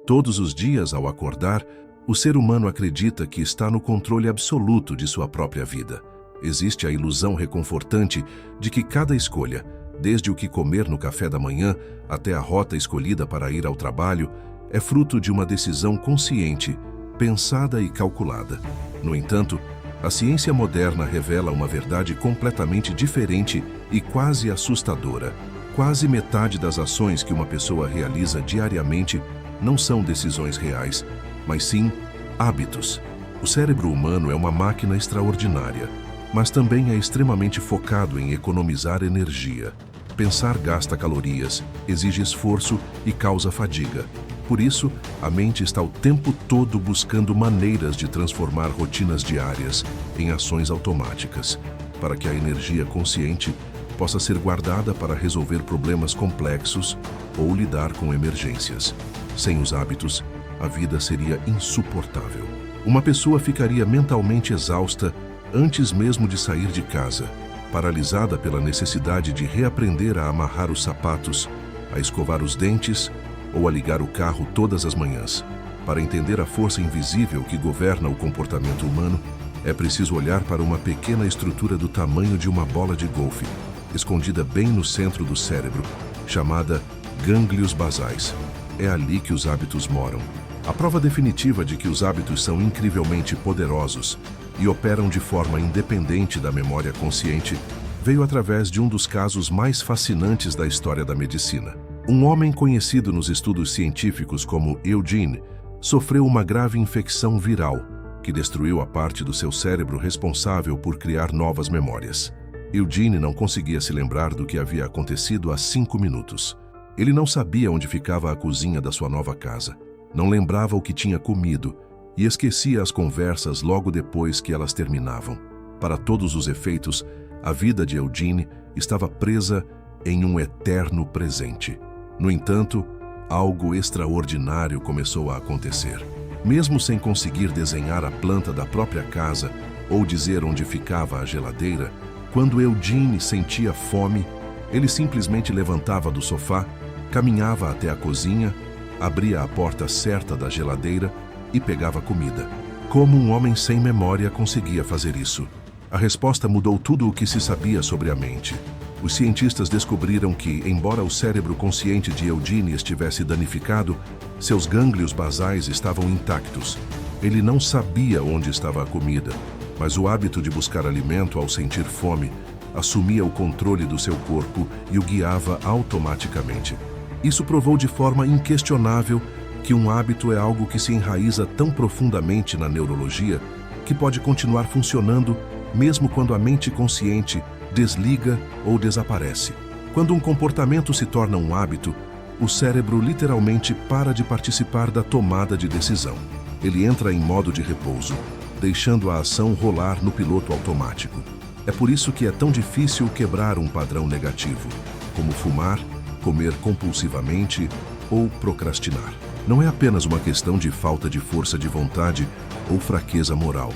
Todos os dias, ao acordar, o ser humano acredita que está no controle absoluto de sua própria vida. Existe a ilusão reconfortante de que cada escolha, desde o que comer no café da manhã até a rota escolhida para ir ao trabalho, é fruto de uma decisão consciente, pensada e calculada. No entanto, a ciência moderna revela uma verdade completamente diferente e quase assustadora. Quase metade das ações que uma pessoa realiza diariamente não são decisões reais, mas sim hábitos. O cérebro humano é uma máquina extraordinária, mas também é extremamente focado em economizar energia. Pensar gasta calorias, exige esforço e causa fadiga. Por isso, a mente está o tempo todo buscando maneiras de transformar rotinas diárias em ações automáticas, para que a energia consciente possa ser guardada para resolver problemas complexos ou lidar com emergências. Sem os hábitos, a vida seria insuportável. Uma pessoa ficaria mentalmente exausta antes mesmo de sair de casa, paralisada pela necessidade de reaprender a amarrar os sapatos, a escovar os dentes ou a ligar o carro todas as manhãs. Para entender a força invisível que governa o comportamento humano, é preciso olhar para uma pequena estrutura do tamanho de uma bola de golfe, escondida bem no centro do cérebro, chamada gânglios basais. É ali que os hábitos moram. A prova definitiva de que os hábitos são incrivelmente poderosos e operam de forma independente da memória consciente veio através de um dos casos mais fascinantes da história da medicina. Um homem conhecido nos estudos científicos como Eugene sofreu uma grave infecção viral que destruiu a parte do seu cérebro responsável por criar novas memórias. Eugene não conseguia se lembrar do que havia acontecido há 5 minutos. Ele não sabia onde ficava a cozinha da sua nova casa, não lembrava o que tinha comido e esquecia as conversas logo depois que elas terminavam. Para todos os efeitos, a vida de Eugene estava presa em um eterno presente. No entanto, algo extraordinário começou a acontecer. Mesmo sem conseguir desenhar a planta da própria casa ou dizer onde ficava a geladeira, quando Eugene sentia fome, ele simplesmente levantava do sofá, caminhava até a cozinha, abria a porta certa da geladeira e pegava comida. Como um homem sem memória conseguia fazer isso? A resposta mudou tudo o que se sabia sobre a mente. Os cientistas descobriram que, embora o cérebro consciente de Eugene estivesse danificado, seus gânglios basais estavam intactos. Ele não sabia onde estava a comida, mas o hábito de buscar alimento ao sentir fome assumia o controle do seu corpo e o guiava automaticamente. Isso provou de forma inquestionável que um hábito é algo que se enraiza tão profundamente na neurologia que pode continuar funcionando mesmo quando a mente consciente desliga ou desaparece. Quando um comportamento se torna um hábito, o cérebro literalmente para de participar da tomada de decisão. Ele entra em modo de repouso, deixando a ação rolar no piloto automático. É por isso que é tão difícil quebrar um padrão negativo, como fumar, comer compulsivamente ou procrastinar. Não é apenas uma questão de falta de força de vontade ou fraqueza moral.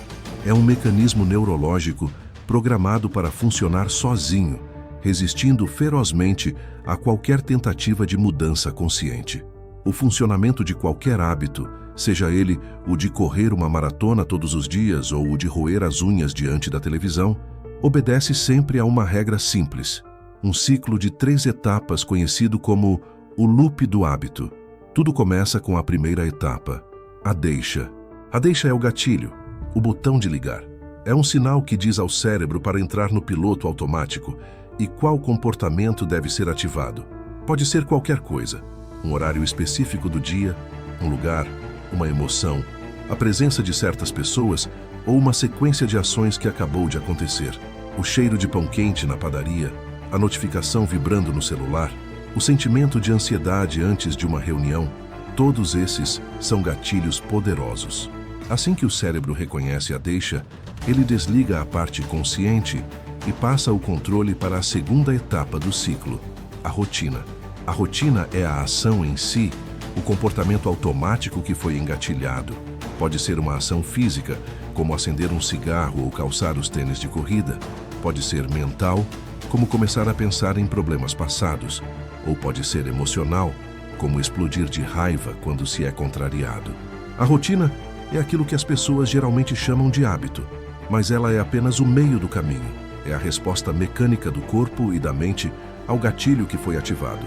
É um mecanismo neurológico programado para funcionar sozinho, resistindo ferozmente a qualquer tentativa de mudança consciente. O funcionamento de qualquer hábito, seja ele o de correr uma maratona todos os dias ou o de roer as unhas diante da televisão, obedece sempre a uma regra simples, um ciclo de 3 etapas conhecido como o loop do hábito. Tudo começa com a primeira etapa, a deixa. A deixa é o gatilho, o botão de ligar. É um sinal que diz ao cérebro para entrar no piloto automático e qual comportamento deve ser ativado. Pode ser qualquer coisa, um horário específico do dia, um lugar, uma emoção, a presença de certas pessoas ou uma sequência de ações que acabou de acontecer. O cheiro de pão quente na padaria, a notificação vibrando no celular, o sentimento de ansiedade antes de uma reunião, todos esses são gatilhos poderosos. Assim que o cérebro reconhece a deixa, ele desliga a parte consciente e passa o controle para a segunda etapa do ciclo, a rotina. A rotina é a ação em si, o comportamento automático que foi engatilhado. Pode ser uma ação física, como acender um cigarro ou calçar os tênis de corrida. Pode ser mental, como começar a pensar em problemas passados. Ou pode ser emocional, como explodir de raiva quando se é contrariado. A rotina é aquilo que as pessoas geralmente chamam de hábito, mas ela é apenas o meio do caminho. É a resposta mecânica do corpo e da mente ao gatilho que foi ativado.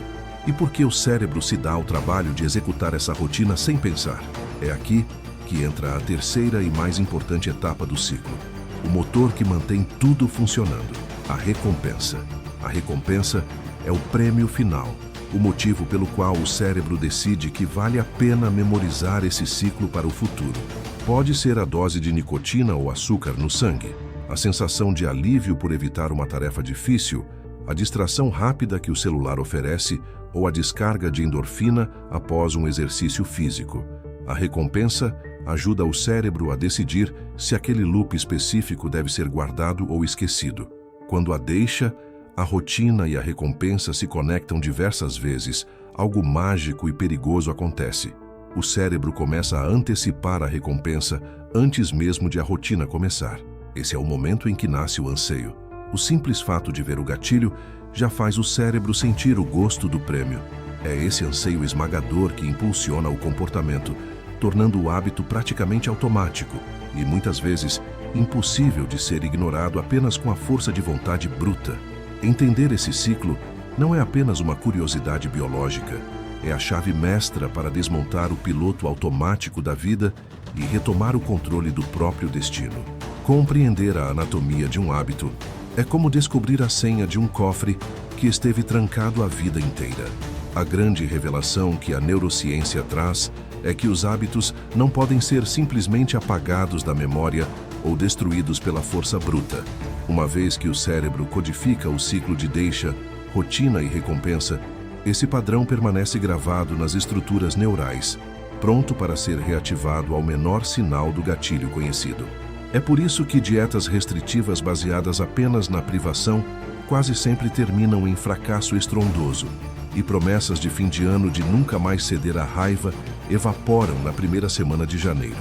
E por que o cérebro se dá ao trabalho de executar essa rotina sem pensar? É aqui que entra a terceira e mais importante etapa do ciclo. O motor que mantém tudo funcionando, a recompensa. A recompensa é o prêmio final, o motivo pelo qual o cérebro decide que vale a pena memorizar esse ciclo para o futuro. Pode ser a dose de nicotina ou açúcar no sangue, a sensação de alívio por evitar uma tarefa difícil, a distração rápida que o celular oferece ou a descarga de endorfina após um exercício físico. A recompensa ajuda o cérebro a decidir se aquele loop específico deve ser guardado ou esquecido. Quando a deixa, a rotina e a recompensa se conectam diversas vezes, algo mágico e perigoso acontece. O cérebro começa a antecipar a recompensa antes mesmo de a rotina começar. Esse é o momento em que nasce o anseio. O simples fato de ver o gatilho já faz o cérebro sentir o gosto do prêmio. É esse anseio esmagador que impulsiona o comportamento, tornando o hábito praticamente automático e, muitas vezes, impossível de ser ignorado apenas com a força de vontade bruta. Entender esse ciclo não é apenas uma curiosidade biológica, é a chave mestra para desmontar o piloto automático da vida e retomar o controle do próprio destino. Compreender a anatomia de um hábito é como descobrir a senha de um cofre que esteve trancado a vida inteira. A grande revelação que a neurociência traz é que os hábitos não podem ser simplesmente apagados da memória ou destruídos pela força bruta. Uma vez que o cérebro codifica o ciclo de deixa, rotina e recompensa, esse padrão permanece gravado nas estruturas neurais, pronto para ser reativado ao menor sinal do gatilho conhecido. É por isso que dietas restritivas baseadas apenas na privação quase sempre terminam em fracasso estrondoso, e promessas de fim de ano de nunca mais ceder à raiva evaporam na primeira semana de janeiro.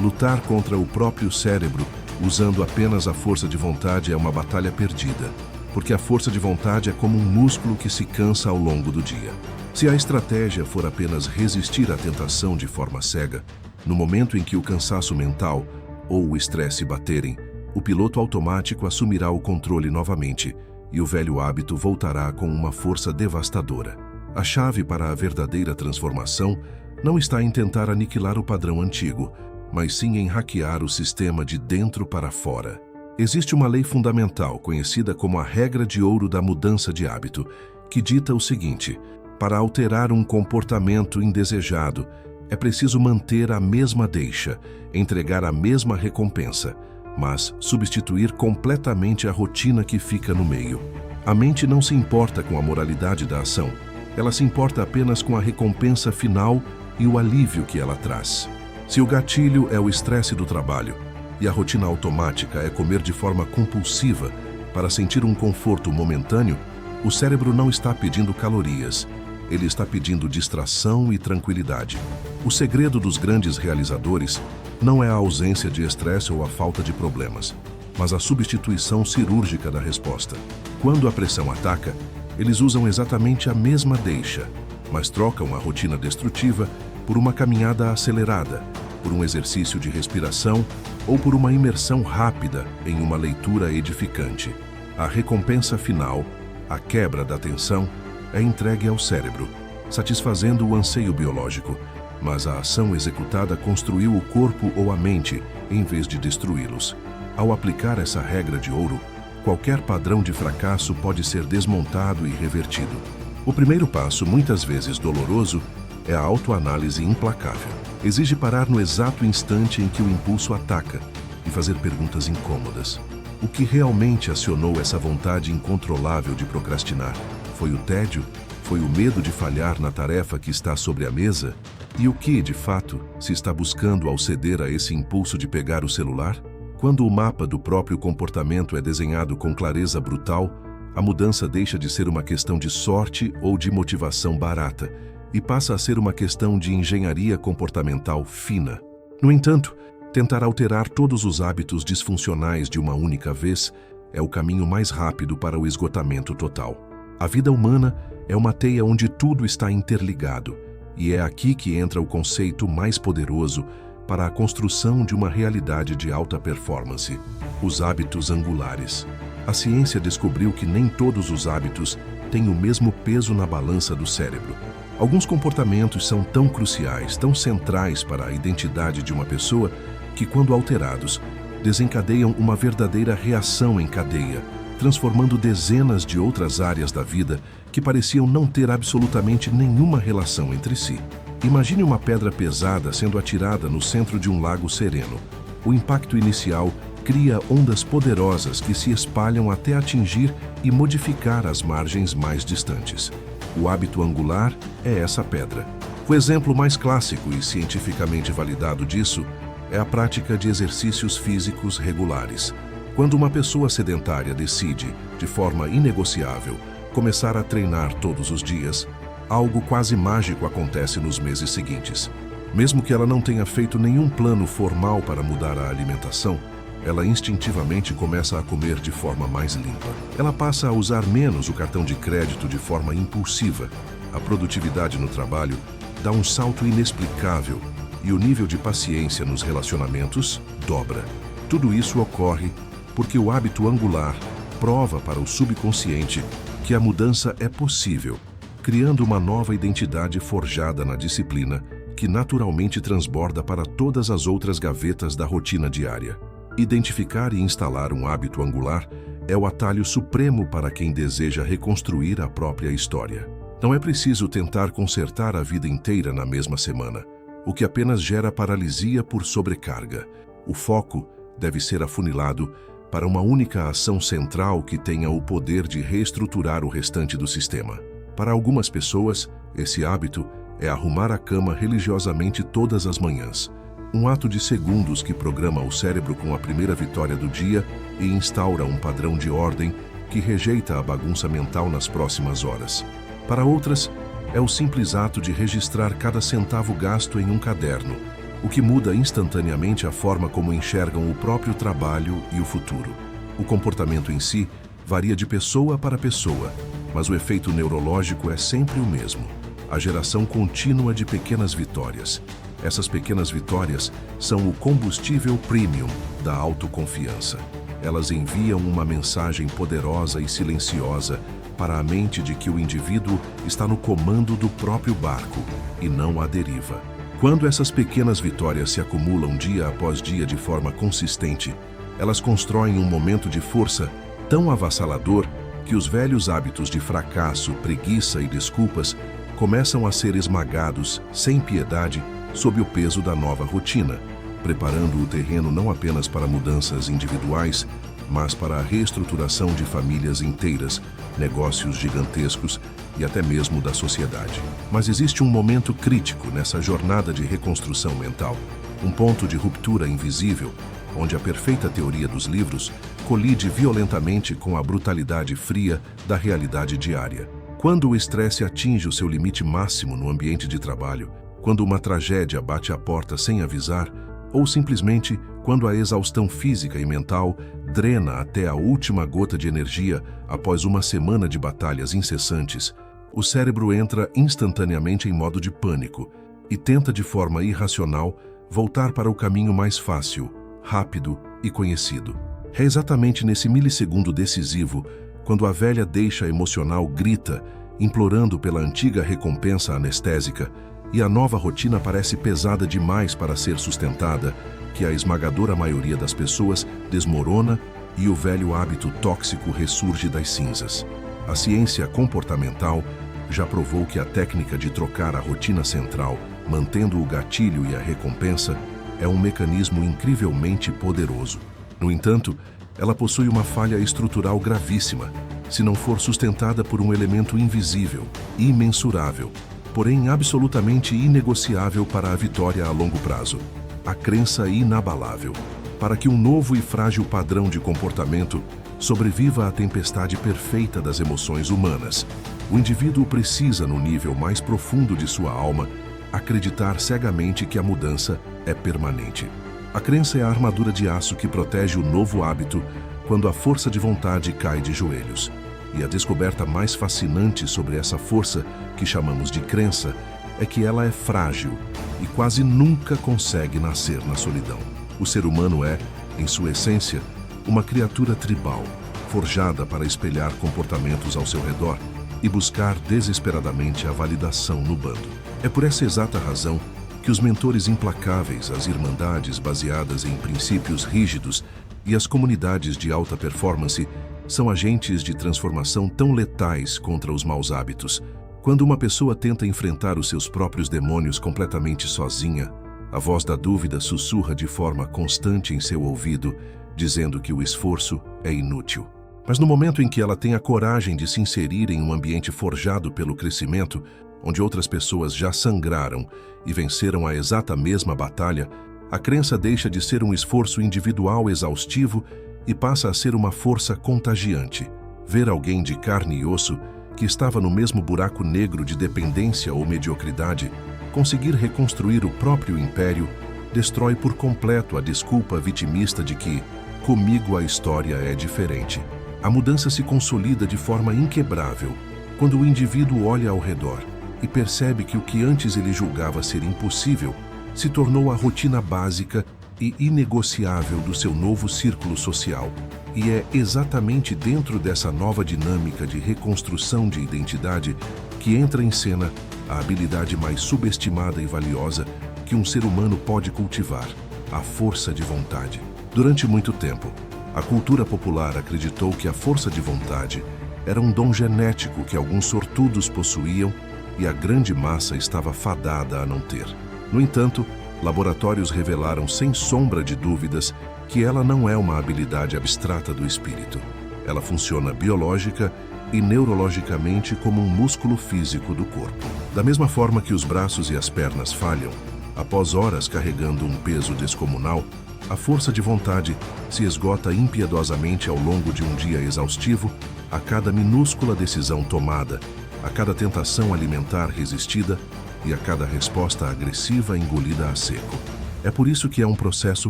Lutar contra o próprio cérebro usando apenas a força de vontade é uma batalha perdida, porque a força de vontade é como um músculo que se cansa ao longo do dia. Se a estratégia for apenas resistir à tentação de forma cega, no momento em que o cansaço mental ou o estresse baterem, o piloto automático assumirá o controle novamente e o velho hábito voltará com uma força devastadora. A chave para a verdadeira transformação não está em tentar aniquilar o padrão antigo, mas sim em hackear o sistema de dentro para fora. Existe uma lei fundamental, conhecida como a regra de ouro da mudança de hábito, que dita o seguinte: para alterar um comportamento indesejado, é preciso manter a mesma deixa, entregar a mesma recompensa, mas substituir completamente a rotina que fica no meio. A mente não se importa com a moralidade da ação, ela se importa apenas com a recompensa final e o alívio que ela traz. Se o gatilho é o estresse do trabalho e a rotina automática é comer de forma compulsiva para sentir um conforto momentâneo, o cérebro não está pedindo calorias, ele está pedindo distração e tranquilidade. O segredo dos grandes realizadores não é a ausência de estresse ou a falta de problemas, mas a substituição cirúrgica da resposta. Quando a pressão ataca, eles usam exatamente a mesma deixa, mas trocam a rotina destrutiva por uma caminhada acelerada, por um exercício de respiração ou por uma imersão rápida em uma leitura edificante. A recompensa final, a quebra da tensão, é entregue ao cérebro, satisfazendo o anseio biológico, mas a ação executada construiu o corpo ou a mente, em vez de destruí-los. Ao aplicar essa regra de ouro, qualquer padrão de fracasso pode ser desmontado e revertido. O primeiro passo, muitas vezes doloroso, é a autoanálise implacável. Exige parar no exato instante em que o impulso ataca e fazer perguntas incômodas. O que realmente acionou essa vontade incontrolável de procrastinar? Foi o tédio? Foi o medo de falhar na tarefa que está sobre a mesa? E o que, de fato, se está buscando ao ceder a esse impulso de pegar o celular? Quando o mapa do próprio comportamento é desenhado com clareza brutal, a mudança deixa de ser uma questão de sorte ou de motivação barata e passa a ser uma questão de engenharia comportamental fina. No entanto, tentar alterar todos os hábitos disfuncionais de uma única vez é o caminho mais rápido para o esgotamento total. A vida humana é uma teia onde tudo está interligado, E é aqui que entra o conceito mais poderoso para a construção de uma realidade de alta performance: os hábitos angulares. A ciência descobriu que nem todos os hábitos têm o mesmo peso na balança do cérebro. Alguns comportamentos são tão cruciais, tão centrais para a identidade de uma pessoa, que, quando alterados, desencadeiam uma verdadeira reação em cadeia, transformando dezenas de outras áreas da vida que pareciam não ter absolutamente nenhuma relação entre si. Imagine uma pedra pesada sendo atirada no centro de um lago sereno. O impacto inicial cria ondas poderosas que se espalham até atingir e modificar as margens mais distantes. O hábito angular é essa pedra. O exemplo mais clássico e cientificamente validado disso é a prática de exercícios físicos regulares. Quando uma pessoa sedentária decide, de forma inegociável, começar a treinar todos os dias, algo quase mágico acontece nos meses seguintes. Mesmo que ela não tenha feito nenhum plano formal para mudar a alimentação, ela instintivamente começa a comer de forma mais limpa. Ela passa a usar menos o cartão de crédito de forma impulsiva. A produtividade no trabalho dá um salto inexplicável e o nível de paciência nos relacionamentos dobra. Tudo isso ocorre porque o hábito angular prova para o subconsciente que a mudança é possível, criando uma nova identidade forjada na disciplina que naturalmente transborda para todas as outras gavetas da rotina diária. Identificar e instalar um hábito angular é o atalho supremo para quem deseja reconstruir a própria história. Não é preciso tentar consertar a vida inteira na mesma semana, o que apenas gera paralisia por sobrecarga. O foco deve ser afunilado para uma única ação central que tenha o poder de reestruturar o restante do sistema. Para algumas pessoas, esse hábito é arrumar a cama religiosamente todas as manhãs. Um ato de segundos que programa o cérebro com a primeira vitória do dia e instaura um padrão de ordem que rejeita a bagunça mental nas próximas horas. Para outras, é o simples ato de registrar cada centavo gasto em um caderno, o que muda instantaneamente a forma como enxergam o próprio trabalho e o futuro. O comportamento em si varia de pessoa para pessoa, mas o efeito neurológico é sempre o mesmo: a geração contínua de pequenas vitórias. Essas pequenas vitórias são o combustível premium da autoconfiança. Elas enviam uma mensagem poderosa e silenciosa para a mente de que o indivíduo está no comando do próprio barco e não à deriva. Quando essas pequenas vitórias se acumulam dia após dia de forma consistente, elas constroem um momento de força tão avassalador que os velhos hábitos de fracasso, preguiça e desculpas começam a ser esmagados, sem piedade, sob o peso da nova rotina, preparando o terreno não apenas para mudanças individuais, mas para a reestruturação de famílias inteiras, negócios gigantescos e até mesmo da sociedade. Mas existe um momento crítico nessa jornada de reconstrução mental, um ponto de ruptura invisível, onde a perfeita teoria dos livros colide violentamente com a brutalidade fria da realidade diária. Quando o estresse atinge o seu limite máximo no ambiente de trabalho, quando uma tragédia bate à porta sem avisar, ou simplesmente quando a exaustão física e mental drena até a última gota de energia após uma semana de batalhas incessantes, o cérebro entra instantaneamente em modo de pânico e tenta de forma irracional voltar para o caminho mais fácil, rápido e conhecido. É exatamente nesse milissegundo decisivo, quando a velha deixa emocional grita, implorando pela antiga recompensa anestésica, e a nova rotina parece pesada demais para ser sustentada, que a esmagadora maioria das pessoas desmorona e o velho hábito tóxico ressurge das cinzas. A ciência comportamental já provou que a técnica de trocar a rotina central, mantendo o gatilho e a recompensa, é um mecanismo incrivelmente poderoso. No entanto, ela possui uma falha estrutural gravíssima, se não for sustentada por um elemento invisível, imensurável, porém absolutamente inegociável para a vitória a longo prazo: a crença inabalável. Para que um novo e frágil padrão de comportamento sobreviva à tempestade perfeita das emoções humanas, o indivíduo precisa, no nível mais profundo de sua alma, acreditar cegamente que a mudança é permanente. A crença é a armadura de aço que protege o novo hábito quando a força de vontade cai de joelhos. E a descoberta mais fascinante sobre essa força, que chamamos de crença, é que ela é frágil e quase nunca consegue nascer na solidão. O ser humano é, em sua essência, uma criatura tribal, forjada para espelhar comportamentos ao seu redor e buscar desesperadamente a validação no bando. É por essa exata razão que os mentores implacáveis, as irmandades baseadas em princípios rígidos e as comunidades de alta performance são agentes de transformação tão letais contra os maus hábitos. Quando uma pessoa tenta enfrentar os seus próprios demônios completamente sozinha, a voz da dúvida sussurra de forma constante em seu ouvido, dizendo que o esforço é inútil. Mas no momento em que ela tem a coragem de se inserir em um ambiente forjado pelo crescimento, onde outras pessoas já sangraram e venceram a exata mesma batalha, a crença deixa de ser um esforço individual exaustivo e passa a ser uma força contagiante. Ver alguém de carne e osso, que estava no mesmo buraco negro de dependência ou mediocridade, conseguir reconstruir o próprio império, destrói por completo a desculpa vitimista de que, comigo a história é diferente. A mudança se consolida de forma inquebrável quando o indivíduo olha ao redor e percebe que o que antes ele julgava ser impossível se tornou a rotina básica e inegociável do seu novo círculo social. E é exatamente dentro dessa nova dinâmica de reconstrução de identidade que entra em cena a habilidade mais subestimada e valiosa que um ser humano pode cultivar, a força de vontade. Durante muito tempo, a cultura popular acreditou que a força de vontade era um dom genético que alguns sortudos possuíam e a grande massa estava fadada a não ter. No entanto, laboratórios revelaram sem sombra de dúvidas que ela não é uma habilidade abstrata do espírito. Ela funciona biológica e neurologicamente como um músculo físico do corpo. Da mesma forma que os braços e as pernas falham, após horas carregando um peso descomunal, a força de vontade se esgota impiedosamente ao longo de um dia exaustivo, a cada minúscula decisão tomada, a cada tentação alimentar resistida e a cada resposta agressiva engolida a seco. É por isso que é um processo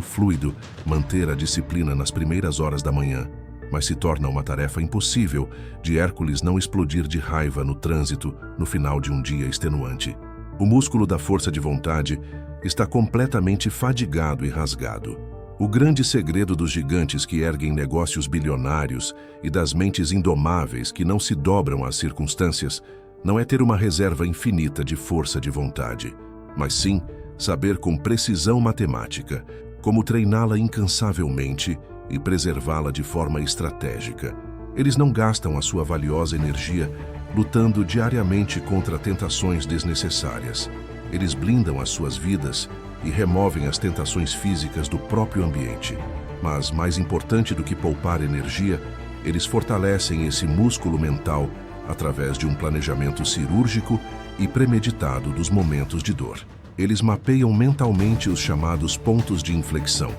fluido manter a disciplina nas primeiras horas da manhã, mas se torna uma tarefa impossível de Hércules não explodir de raiva no trânsito no final de um dia extenuante. O músculo da força de vontade está completamente fadigado e rasgado. O grande segredo dos gigantes que erguem negócios bilionários e das mentes indomáveis que não se dobram às circunstâncias não é ter uma reserva infinita de força de vontade, mas sim saber com precisão matemática como treiná-la incansavelmente e preservá-la de forma estratégica. Eles não gastam a sua valiosa energia lutando diariamente contra tentações desnecessárias. Eles blindam as suas vidas e removem as tentações físicas do próprio ambiente. Mas, mais importante do que poupar energia, eles fortalecem esse músculo mental através de um planejamento cirúrgico e premeditado dos momentos de dor. Eles mapeiam mentalmente os chamados pontos de inflexão,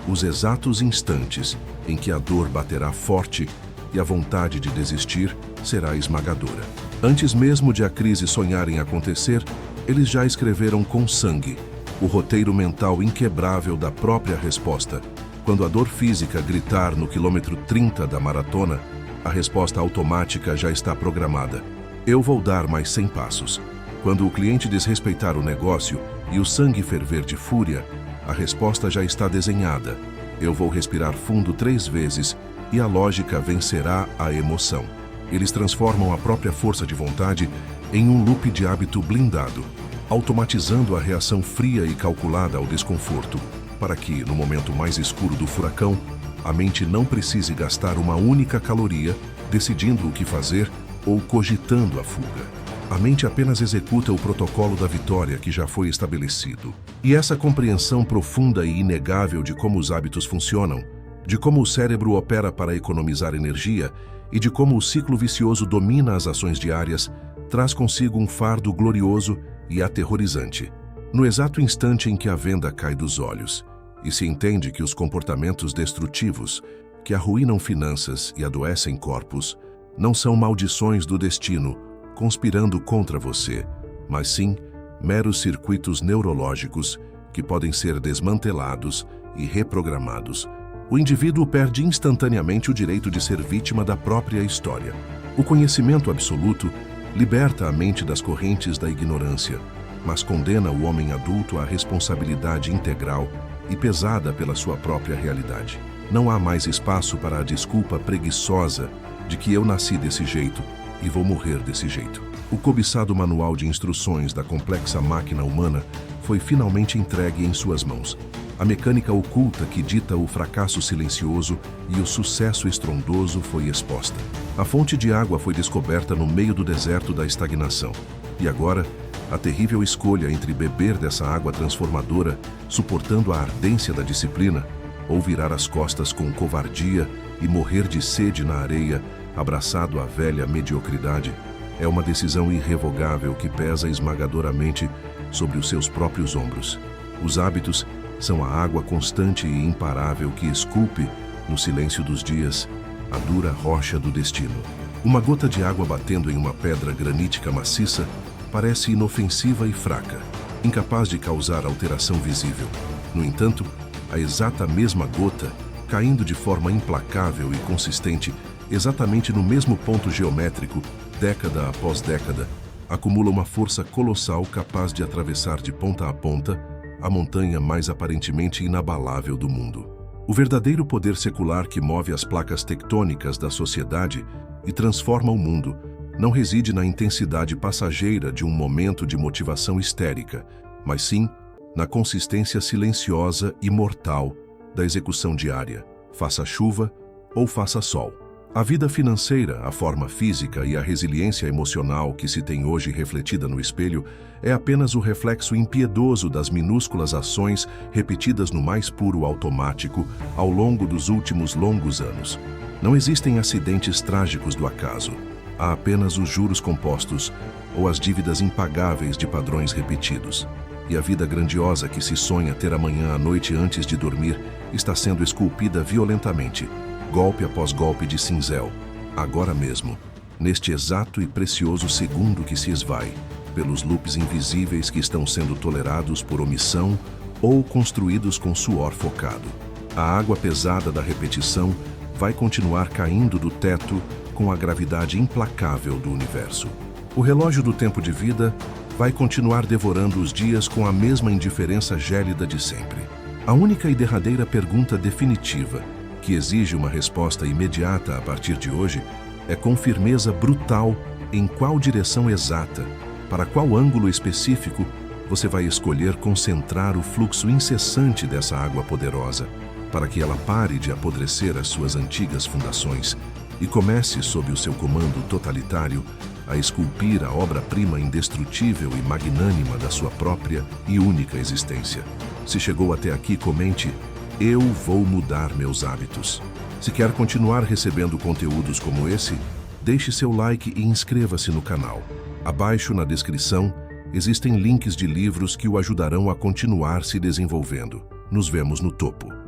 os exatos instantes em que a dor baterá forte e a vontade de desistir será esmagadora. Antes mesmo de a crise sonhar em acontecer, eles já escreveram com sangue o roteiro mental inquebrável da própria resposta. Quando a dor física gritar no quilômetro 30 da maratona, a resposta automática já está programada. Eu vou dar mais 100 passos. Quando o cliente desrespeitar o negócio e o sangue ferver de fúria, a resposta já está desenhada. Eu vou respirar fundo 3 vezes e a lógica vencerá a emoção. Eles transformam a própria força de vontade em um loop de hábito blindado, automatizando a reação fria e calculada ao desconforto, para que, no momento mais escuro do furacão, a mente não precise gastar uma única caloria decidindo o que fazer ou cogitando a fuga. A mente apenas executa o protocolo da vitória que já foi estabelecido. E essa compreensão profunda e inegável de como os hábitos funcionam, de como o cérebro opera para economizar energia e de como o ciclo vicioso domina as ações diárias, traz consigo um fardo glorioso e aterrorizante. No exato instante em que a venda cai dos olhos e se entende que os comportamentos destrutivos, que arruinam finanças e adoecem corpos, não são maldições do destino conspirando contra você, mas sim meros circuitos neurológicos que podem ser desmantelados e reprogramados, o indivíduo perde instantaneamente o direito de ser vítima da própria história. O conhecimento absoluto liberta a mente das correntes da ignorância, mas condena o homem adulto à responsabilidade integral e pesada pela sua própria realidade. Não há mais espaço para a desculpa preguiçosa de que eu nasci desse jeito e vou morrer desse jeito. O cobiçado manual de instruções da complexa máquina humana foi finalmente entregue em suas mãos. A mecânica oculta que dita o fracasso silencioso e o sucesso estrondoso foi exposta. A fonte de água foi descoberta no meio do deserto da estagnação. E agora, a terrível escolha entre beber dessa água transformadora, suportando a ardência da disciplina, ou virar as costas com covardia e morrer de sede na areia, abraçado à velha mediocridade, é uma decisão irrevogável que pesa esmagadoramente sobre os seus próprios ombros. Os hábitos são a água constante e imparável que esculpe, no silêncio dos dias, a dura rocha do destino. Uma gota de água batendo em uma pedra granítica maciça parece inofensiva e fraca, incapaz de causar alteração visível. No entanto, a exata mesma gota, caindo de forma implacável e consistente, exatamente no mesmo ponto geométrico, década após década, acumula uma força colossal capaz de atravessar de ponta a ponta a montanha mais aparentemente inabalável do mundo. O verdadeiro poder secular que move as placas tectônicas da sociedade e transforma o mundo não reside na intensidade passageira de um momento de motivação histérica, mas sim na consistência silenciosa e mortal da execução diária, faça chuva ou faça sol. A vida financeira, a forma física e a resiliência emocional que se tem hoje refletida no espelho é apenas o reflexo impiedoso das minúsculas ações repetidas no mais puro automático ao longo dos últimos longos anos. Não existem acidentes trágicos do acaso. Há apenas os juros compostos ou as dívidas impagáveis de padrões repetidos. E a vida grandiosa que se sonha ter amanhã à noite antes de dormir está sendo esculpida violentamente, golpe após golpe de cinzel, agora mesmo, neste exato e precioso segundo que se esvai, pelos loops invisíveis que estão sendo tolerados por omissão ou construídos com suor focado. A água pesada da repetição vai continuar caindo do teto com a gravidade implacável do universo. O relógio do tempo de vida vai continuar devorando os dias com a mesma indiferença gélida de sempre. A única e derradeira pergunta definitiva, que exige uma resposta imediata a partir de hoje, é com firmeza brutal em qual direção exata, para qual ângulo específico, você vai escolher concentrar o fluxo incessante dessa água poderosa, para que ela pare de apodrecer as suas antigas fundações e comece, sob o seu comando totalitário, a esculpir a obra-prima indestrutível e magnânima da sua própria e única existência. Se chegou até aqui, comente: eu vou mudar meus hábitos. Se quer continuar recebendo conteúdos como esse, deixe seu like e inscreva-se no canal. Abaixo na descrição existem links de livros que o ajudarão a continuar se desenvolvendo. Nos vemos no topo.